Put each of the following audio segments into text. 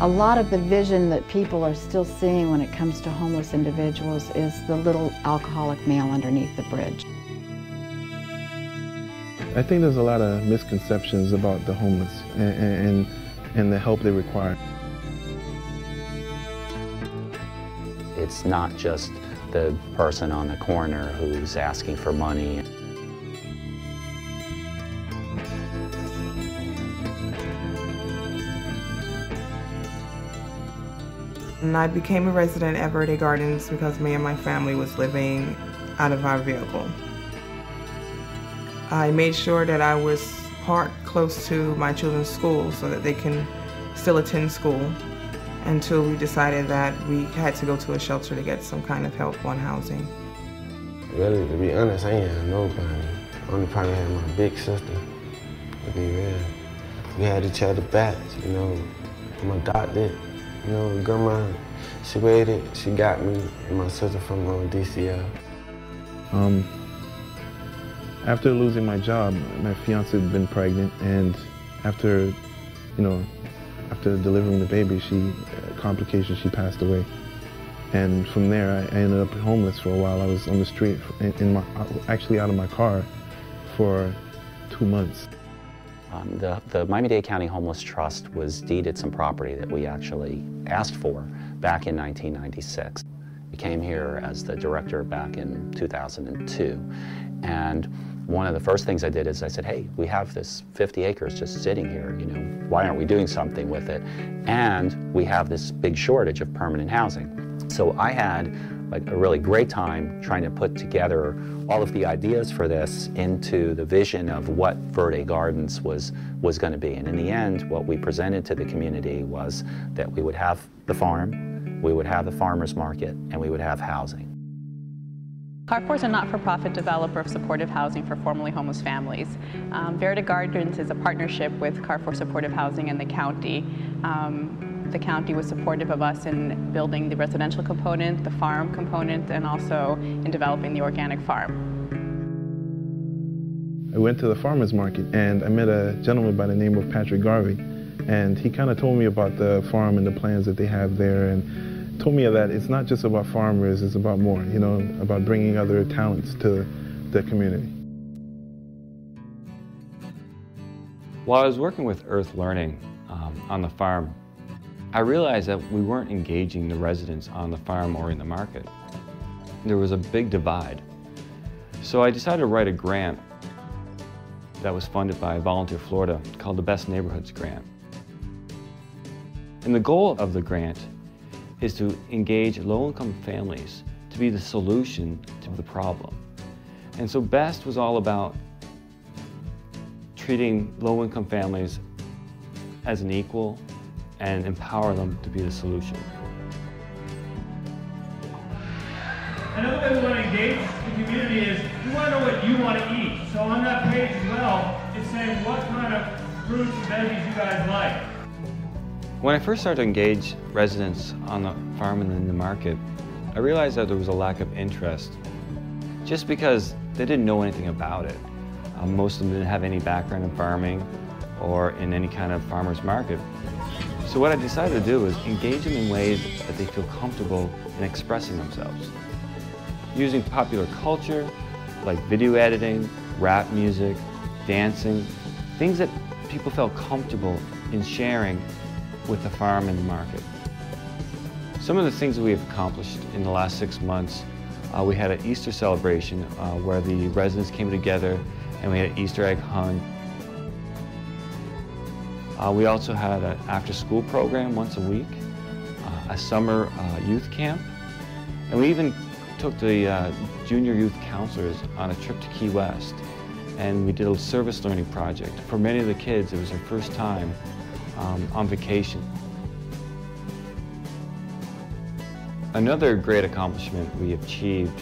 A lot of the vision that people are still seeing when it comes to homeless individuals is the little alcoholic male underneath the bridge. I think there's a lot of misconceptions about the homeless and the help they require. It's not just the person on the corner who's asking for money. And I became a resident at Verde Gardens because me and my family was living out of our vehicle. I made sure that I was parked close to my children's school so that they can still attend school until we decided that we had to go to a shelter to get some kind of help on housing. Really, to be honest, I ain't had nobody. Only probably had my big sister, to be real. We had each other back, you know. I'm adopted, you know, grandma, she waited, she got me, and my sister from DCL. After losing my job, my fiance had been pregnant, and after delivering the baby, complications, she passed away. And from there, I ended up homeless for a while. I was on the street, actually out of my car for 2 months. The Miami-Dade County Homeless Trust was deeded some property that we actually asked for back in 1996. We came here as the director back in 2002. And one of the first things I did is I said, hey, we have this 50 acres just sitting here, you know, why aren't we doing something with it? And we have this big shortage of permanent housing. So I had like a really great time trying to put together all of the ideas for this into the vision of what Verde Gardens was going to be. And in the end, what we presented to the community was that we would have the farm, we would have the farmers market, and we would have housing. Carrefour is a not-for-profit developer of supportive housing for formerly homeless families. Verde Gardens is a partnership with Carrefour Supportive Housing and the county. The county was supportive of us in building the residential component, the farm component, and also in developing the organic farm. I went to the farmer's market and I met a gentleman by the name of Patrick Garvey, and he kind of told me about the farm and the plans that they have there, and told me that it's not just about farmers, it's about more, you know, about bringing other talents to the community. While I was working with Earth Learning on the farm, I realized that we weren't engaging the residents on the farm or in the market. There was a big divide. So I decided to write a grant that was funded by Volunteer Florida called the Best Neighborhoods Grant. And the goal of the grant is to engage low-income families to be the solution to the problem. And so BEST was all about treating low-income families as an equal and empower them to be the solution. Another way we want to engage the community is we want to know what you want to eat. So on that page as well, it's saying what kind of fruits and veggies you guys like. When I first started to engage residents on the farm and in the market, I realized that there was a lack of interest just because they didn't know anything about it. Most of them didn't have any background in farming or in any kind of farmer's market. So what I decided to do was engage them in ways that they feel comfortable in expressing themselves. Using popular culture, like video editing, rap music, dancing, things that people felt comfortable in sharing with the farm and the market. Some of the things that we have accomplished in the last 6 months, we had an Easter celebration where the residents came together and we had an Easter egg hunt. We also had an after-school program once a week, a summer youth camp, and we even took the junior youth counselors on a trip to Key West, and we did a service learning project. For many of the kids, it was their first time on vacation. Another great accomplishment we achieved,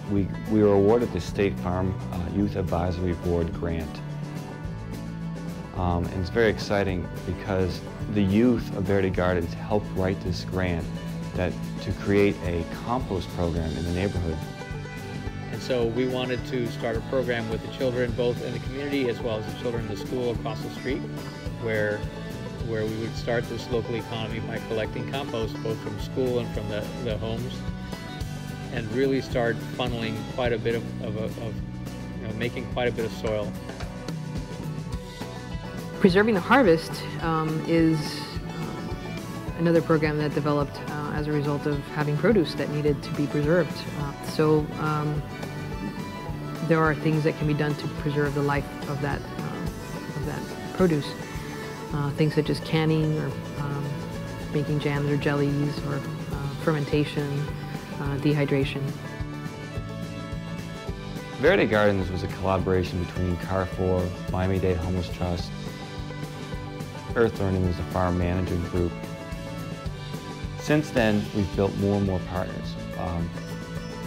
we were awarded the State Farm Youth Advisory Board grant. And it's very exciting because the youth of Verde Gardens helped write this grant to create a compost program in the neighborhood. And so we wanted to start a program with the children both in the community as well as the children in the school across the street, where where we would start this local economy by collecting compost both from school and from the homes, and really start funneling quite a bit of making quite a bit of soil. Preserving the Harvest is another program that developed as a result of having produce that needed to be preserved. So there are things that can be done to preserve the life of that produce. Things such as canning, or making jams or jellies, or fermentation, dehydration. Verde Gardens was a collaboration between Carrefour, Miami-Dade Homeless Trust, Earth Learning was the farm management group. Since then, we've built more and more partners.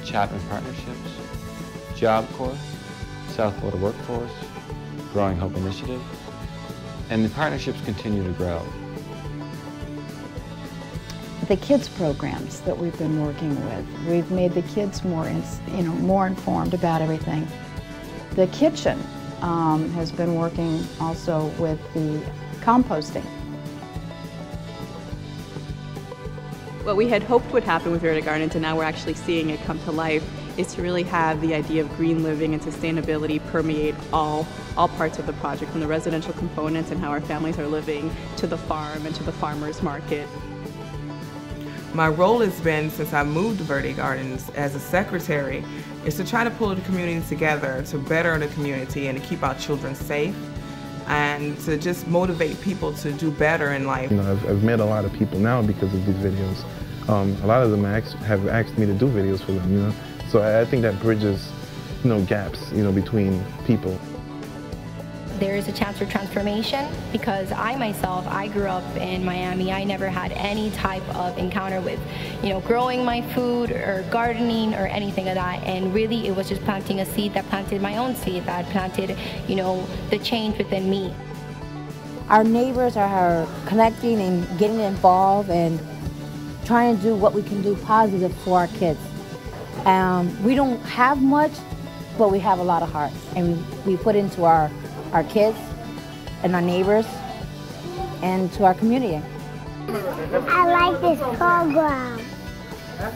Chapman Partnerships, Job Corps, South Florida Workforce, Growing Hope Initiative, and the partnerships continue to grow. The kids programs that we've been working with, we've made the kids more informed about everything. The kitchen has been working also with the composting. What we had hoped would happen with Verde Gardens, and now we're actually seeing it come to life, is to really have the idea of green living and sustainability permeate all parts of the project, from the residential components and how our families are living, to the farm and to the farmers market. My role has been, since I moved to Verde Gardens as a secretary, is to try to pull the community together to better the community and to keep our children safe, and to just motivate people to do better in life. You know, I've met a lot of people now because of these videos. A lot of them have asked me to do videos for them, you know. So I think that bridges, gaps, between people. There is a chance for transformation, because I grew up in Miami. I never had any type of encounter with, growing my food or gardening or anything like that. And really, it was just planting a seed that planted my own seed, that planted, the change within me. Our neighbors are connecting and getting involved and trying to do what we can do positive for our kids. We don't have much, but we have a lot of heart, and we put into our kids and our neighbors and to our community. I like this program.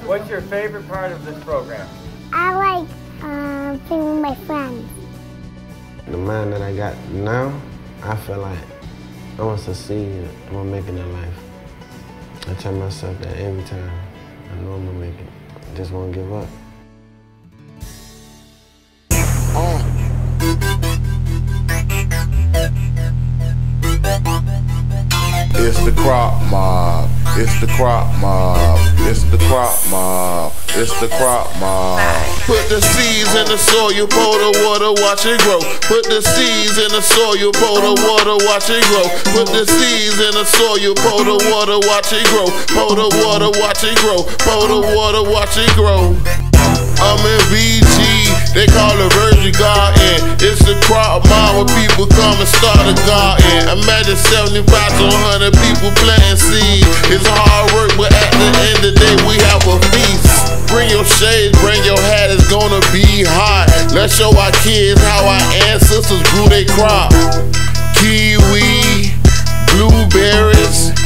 What's your favorite part of this program? I like playing with my friends. The mind that I got now, I feel like I want to succeed. I want to make it in life. I tell myself that every time. I know I'm going to make it. I just won't give up. It's the crop mob, it's the crop mob, it's the crop mob, it's the crop mob. Put the seeds in the soil, pour the water, watch it grow. Put the seeds in the soil, pour the water, watch it grow. Put the seeds in the soil, pour the water, watch it grow. Pour the water, watch it grow. Pour the water, watch it grow. I'm in VG, they call it Verde Garden. It's a crop mob where people come and start a garden. Imagine 75 to 100 people planting seeds. It's hard work, but at the end of the day, we have a feast. Bring your shades, bring your hat, it's gonna be hot. Let's show our kids how our ancestors grew their crop. Kiwi, blueberries,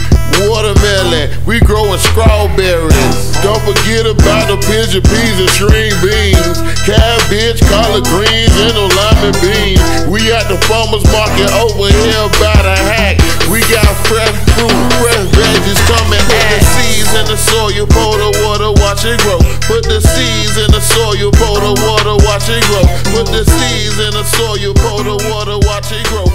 watermelon, we growing strawberries. Don't forget about the pigeon peas and string beans, cabbage, collard greens, and the lima beans. We at the farmers market over here by the hack. We got fresh fruit, fresh veggies coming. Put the seeds in the soil, pour the water, watch it grow. Put the seeds in the soil, pour the water, watch it grow. Put the seeds in the soil, pour the water, watch it grow.